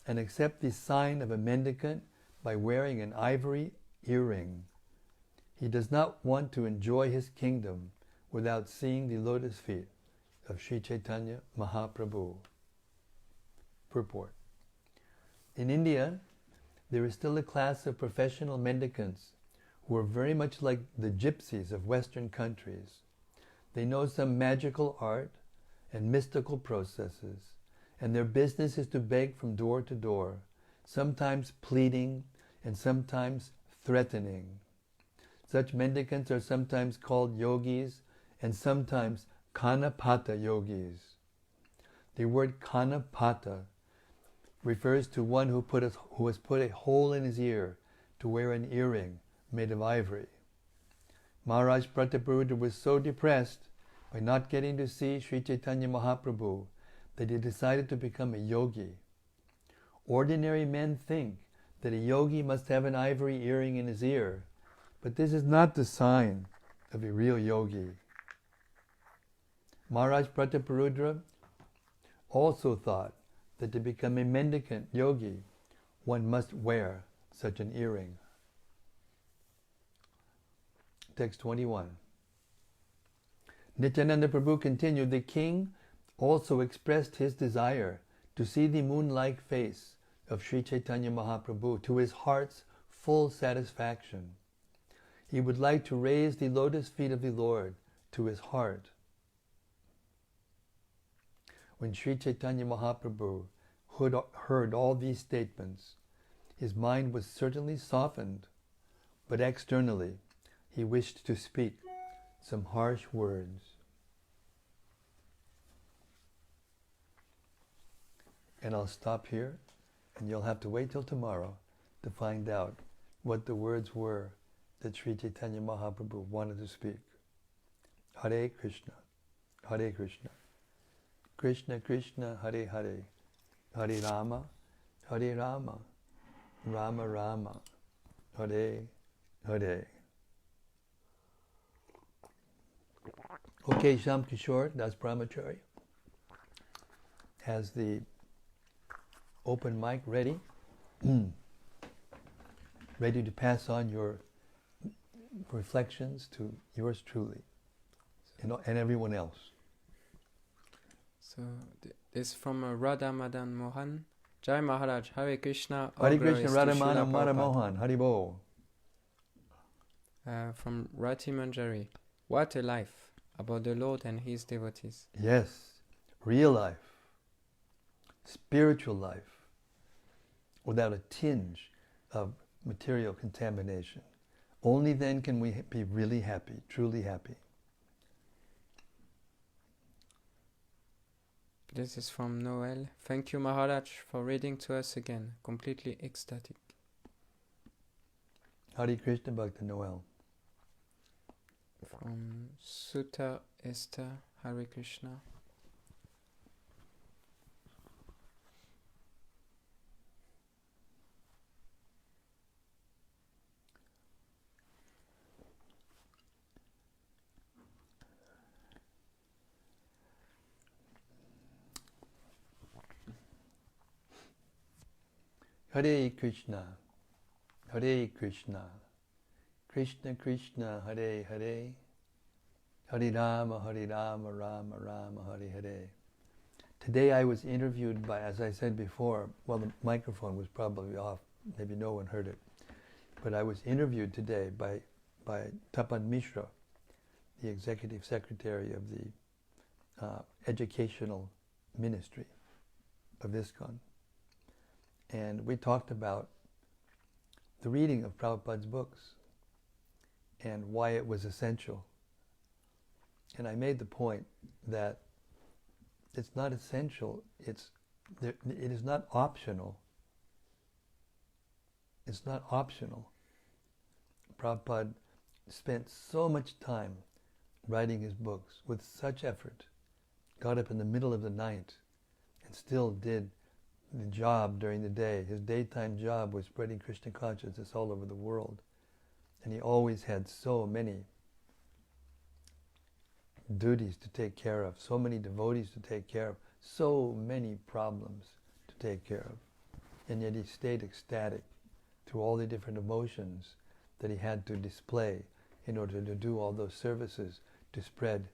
and accept the sign of a mendicant by wearing an ivory earring. He does not want to enjoy his kingdom without seeing the lotus feet of Sri Chaitanya Mahaprabhu." Purport. In India, there is still a class of professional mendicants who are very much like the gypsies of Western countries. They know some magical art and mystical processes, and their business is to beg from door to door, sometimes pleading and sometimes threatening. Such mendicants are sometimes called yogis and sometimes kanapata yogis. The word kanapata refers to one who has put a hole in his ear to wear an earring made of ivory. Maharaj Prataparudra was so depressed by not getting to see Sri Chaitanya Mahaprabhu that he decided to become a yogi. Ordinary men think that a yogi must have an ivory earring in his ear, but this is not the sign of a real yogi. Maharaj Prataparudra also thought that to become a mendicant yogi, one must wear such an earring. Text 21. Nityananda Prabhu continued, "The king also expressed his desire to see the moon-like face of Sri Chaitanya Mahaprabhu to his heart's full satisfaction. He would like to raise the lotus feet of the Lord to his heart." When Sri Chaitanya Mahaprabhu heard all these statements, his mind was certainly softened, but externally he wished to speak some harsh words. And I'll stop here, and you'll have to wait till tomorrow to find out what the words were that Sri Chaitanya Mahaprabhu wanted to speak. Hare Krishna, Hare Krishna, Krishna Krishna, Hare Hare, Hare Rama, Hare Rama, Rama Rama, Hare Hare. Okay, Shyam Kishore Das Brahmachari has the open mic ready, ready to pass on your reflections to yours truly and everyone else. So this from Radha Madan Mohan. Jai Maharaj, Hare Krishna. Hare Krishna, Radha Madan Mohan, Haribo. From Rati Manjari. What a life about the Lord and His devotees. Yes, real life, spiritual life, without a tinge of material contamination. Only then can we be really happy, truly happy. This is from Noel. Thank you, Maharaj, for reading to us again. Completely ecstatic. Hare Krishna Bhakta Noel. From Sutta Esther, Hare Krishna. Hare Krishna, Hare Krishna, Krishna Krishna, Hare Hare, Hare Rama, Rama Rama, Hare Hare. Today I was interviewed by, as I said before, well, the microphone was probably off, maybe no one heard it, but I was interviewed today by Tapan Mishra, the executive secretary of the educational ministry of ISKCON. And we talked about the reading of Prabhupada's books and why it was essential. And I made the point that it's not essential, it is not optional. It's not optional. Prabhupada spent so much time writing his books with such effort, got up in the middle of the night and still did the job during the day. His daytime job was spreading Krishna consciousness all over the world. And he always had so many duties to take care of, so many devotees to take care of, so many problems to take care of. And yet he stayed ecstatic through all the different emotions that he had to display in order to do all those services to spread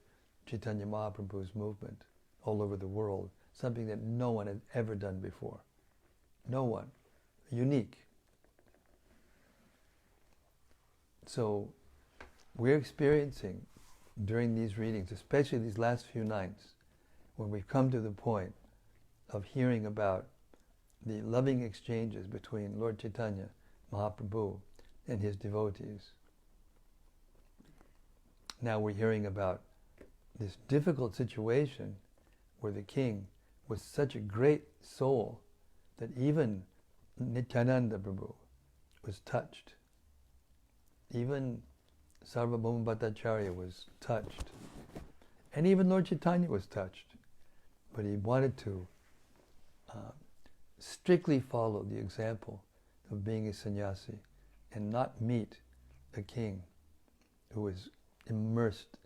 Chaitanya Mahaprabhu's movement all over the world, something that no one had ever done before. No one. Unique. So we're experiencing during these readings, especially these last few nights, when we've come to the point of hearing about the loving exchanges between Lord Chaitanya Mahaprabhu and his devotees. Now we're hearing about this difficult situation where the king was such a great soul that even Nityananda Prabhu was touched. Even Sarvabhauma Bhattacharya was touched. And even Lord Chaitanya was touched. But he wanted to strictly follow the example of being a sannyasi and not meet a king who was immersed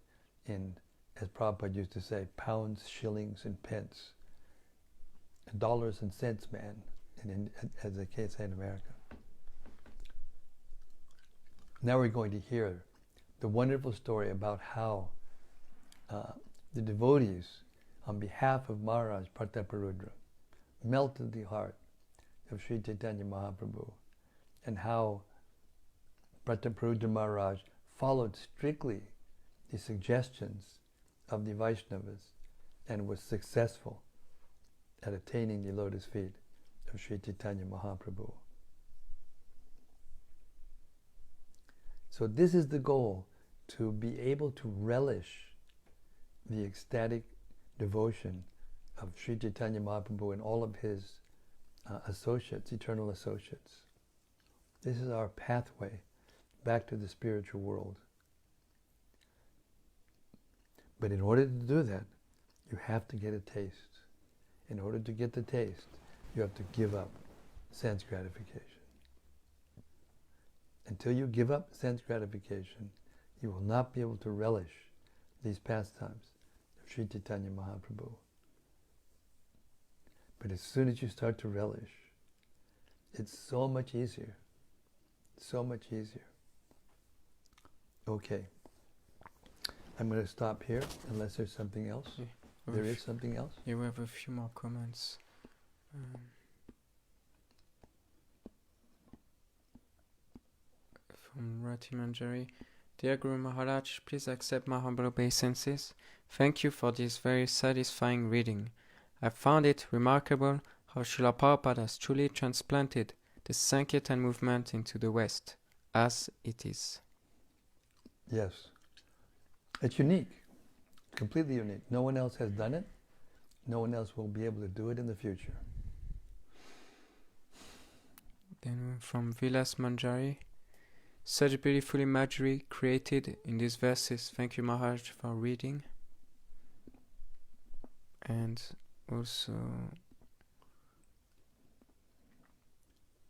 in, as Prabhupada used to say, pounds, shillings, and pence. Dollars and cents man, as they say in America. Now we're going to hear the wonderful story about how the devotees, on behalf of Maharaj Prataparudra, melted the heart of Sri Chaitanya Mahaprabhu, and how Prataparudra Maharaj followed strictly the suggestions of the Vaishnavas and was successful at attaining the lotus feet of Sri Chaitanya Mahaprabhu. So this is the goal, to be able to relish the ecstatic devotion of Sri Chaitanya Mahaprabhu and all of his associates, eternal associates. This is our pathway back to the spiritual world. But in order to do that, you have to get a taste. In order to get the taste, you have to give up sense gratification. Until you give up sense gratification, you will not be able to relish these pastimes of Sri Chaitanya Mahaprabhu. But as soon as you start to relish, it's so much easier. So much easier. Okay. I'm going to stop here, unless there's something else. Yeah. There is something else? Yeah, we have a few more comments. From Rati Manjari. Dear Guru Maharaj, please accept my humble obeisances. Thank you for this very satisfying reading. I found it remarkable how Srila Prabhupada has truly transplanted the Sankirtan movement into the West, as it is. Yes. It's unique. Completely unique. No one else has done it. No one else will be able to do it in the future. Then from Vilas Manjari. Such beautiful imagery created in these verses. Thank you, Maharaj, for reading. And also,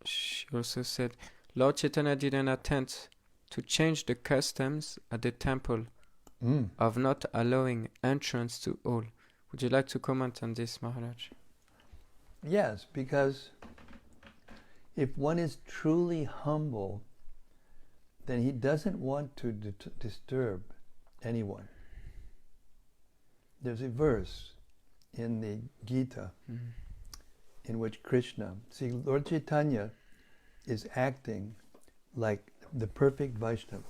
she also said, Lord Chaitanya didn't attempt to change the customs at the temple of not allowing entrance to all. Would you like to comment on this, Maharaj? Yes, because if one is truly humble, then he doesn't want to disturb anyone. There's a verse in the Gita in which Krishna, see, Lord Chaitanya is acting like the perfect Vaishnava.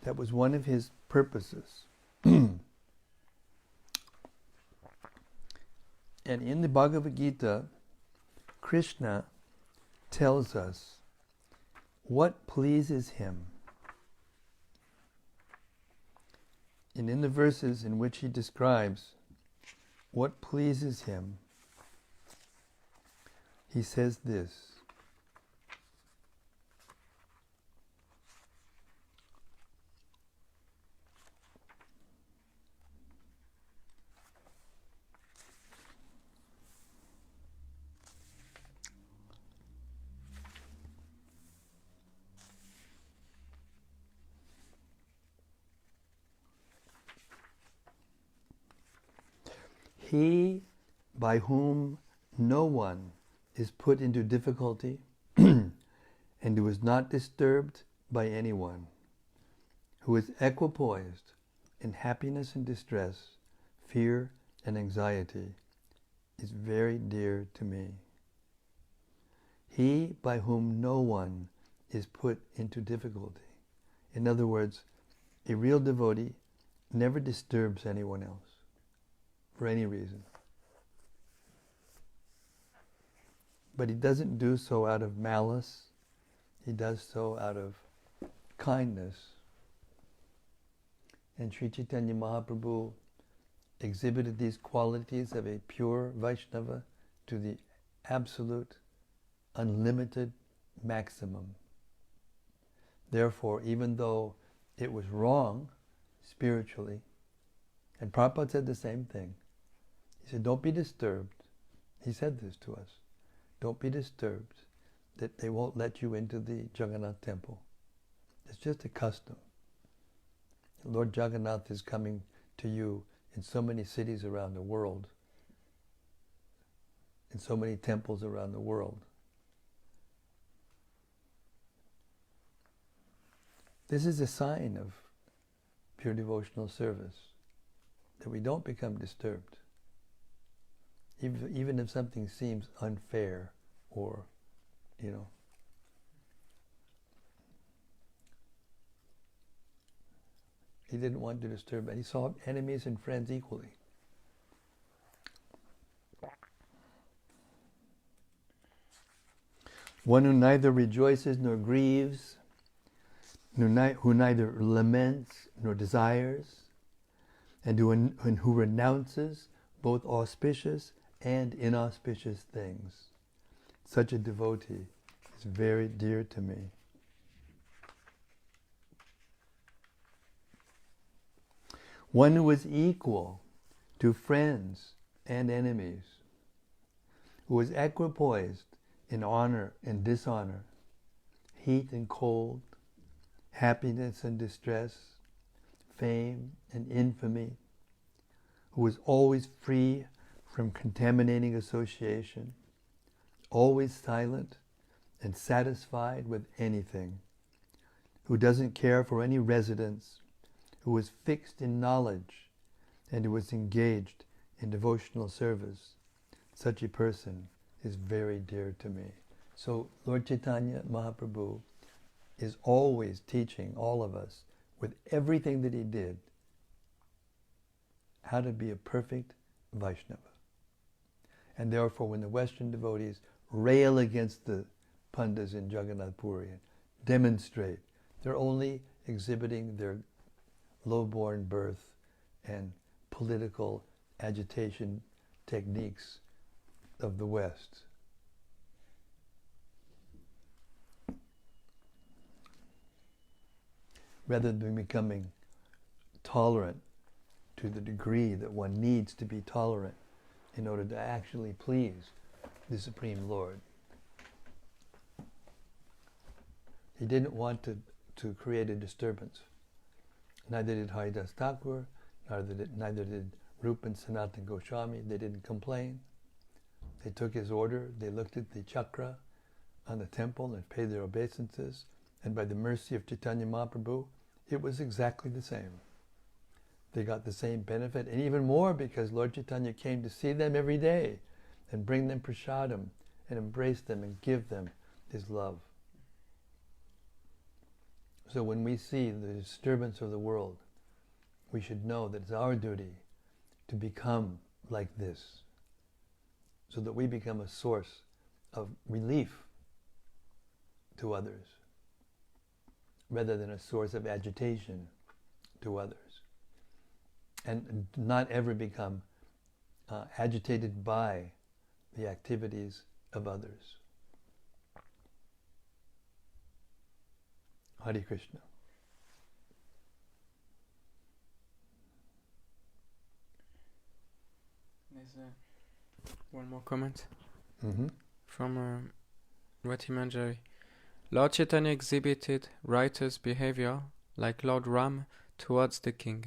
That was one of his purposes. And in the Bhagavad Gita, Krishna tells us what pleases him. And in the verses in which he describes what pleases him, he says this. He by whom no one is put into difficulty and who is not disturbed by anyone, who is equipoised in happiness and distress, fear and anxiety, is very dear to me. He by whom no one is put into difficulty. In other words, a real devotee never disturbs anyone else for any reason. But he doesn't do so out of malice. He does so out of kindness. And Sri Chaitanya Mahaprabhu exhibited these qualities of a pure Vaishnava to the absolute, unlimited maximum. Therefore, even though it was wrong spiritually, and Prabhupada said the same thing, he said, don't be disturbed. He said this to us. Don't be disturbed that they won't let you into the Jagannath temple. It's just a custom. Lord Jagannath is coming to you in so many cities around the world, in so many temples around the world. This is a sign of pure devotional service, that we don't become disturbed. Even if something seems unfair or, He didn't want to disturb, and he saw enemies and friends equally. One who neither rejoices nor grieves, who neither laments nor desires, and who renounces both auspicious and inauspicious things. Such a devotee is very dear to me. One who is equal to friends and enemies, who is equipoised in honor and dishonor, heat and cold, happiness and distress, fame and infamy, who is always free from contaminating association, always silent and satisfied with anything, who doesn't care for any residence, who is fixed in knowledge and who is engaged in devotional service. Such a person is very dear to me. So Lord Chaitanya Mahaprabhu is always teaching all of us, with everything that he did, how to be a perfect Vaishnava. And therefore, when the Western devotees rail against the Pandas in Jagannath Puri and demonstrate, they're only exhibiting their low-born birth and political agitation techniques of the West. Rather than becoming tolerant to the degree that one needs to be tolerant in order to actually please the Supreme Lord. He didn't want to create a disturbance. Neither did Haridas Thakur, neither did Rupa and Sanatana Goswami. They didn't complain. They took his order, they looked at the chakra on the temple and paid their obeisances, and by the mercy of Chaitanya Mahaprabhu, it was exactly the same. They got the same benefit, and even more because Lord Chaitanya came to see them every day and bring them prasadam and embrace them and give them his love. So when we see the disturbance of the world, we should know that it's our duty to become like this, so that we become a source of relief to others, rather than a source of agitation to others. And not ever become agitated by the activities of others. Hare Krishna. There's one more comment Mm-hmm. from Rati Manjari. Lord Chaitanya exhibited righteous behavior like Lord Ram towards the king.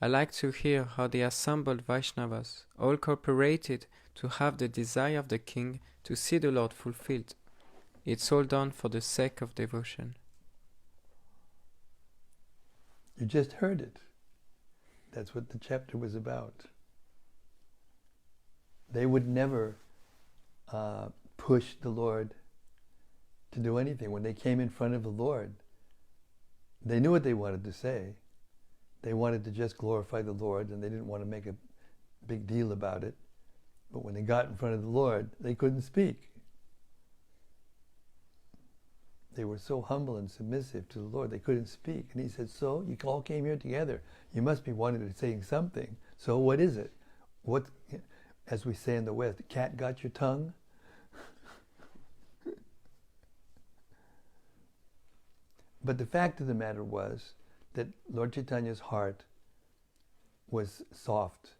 I like to hear how the assembled Vaishnavas all cooperated to have the desire of the king to see the Lord fulfilled. It's all done for the sake of devotion. You just heard it. That's what the chapter was about. They would never push the Lord to do anything. When they came in front of the Lord, they knew what they wanted to say. They wanted to just glorify the Lord, and they didn't want to make a big deal about it. But when they got in front of the Lord, they couldn't speak. They were so humble and submissive to the Lord, they couldn't speak. And he said, so, you all came here together. You must be wanting to say something. So what is it? What, as we say in the West, cat got your tongue? But the fact of the matter was that Lord Chaitanya's heart was soft,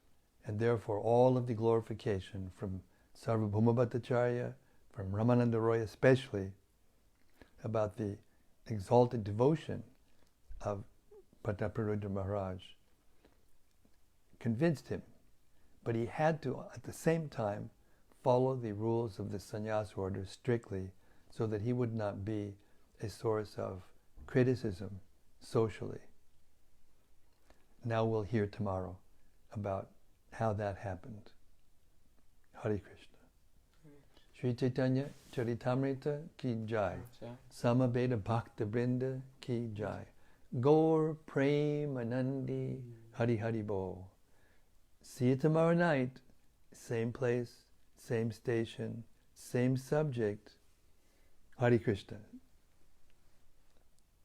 and therefore all of the glorification from Sarvabhauma Bhattacharya, from Ramananda Roy especially, about the exalted devotion of Prataparudra Maharaj convinced him. But he had to, at the same time, follow the rules of the sannyas order strictly, so that he would not be a source of criticism socially. Now we'll hear tomorrow about how that happened. Hare Krishna. Sri Caitanya-caritämrta ki jai. Sama Beda Bhakta Brinda ki jai. Gaur Premanandi Hari Hari Bo. See you tomorrow night. Same place, same station, same subject. Hare Krishna.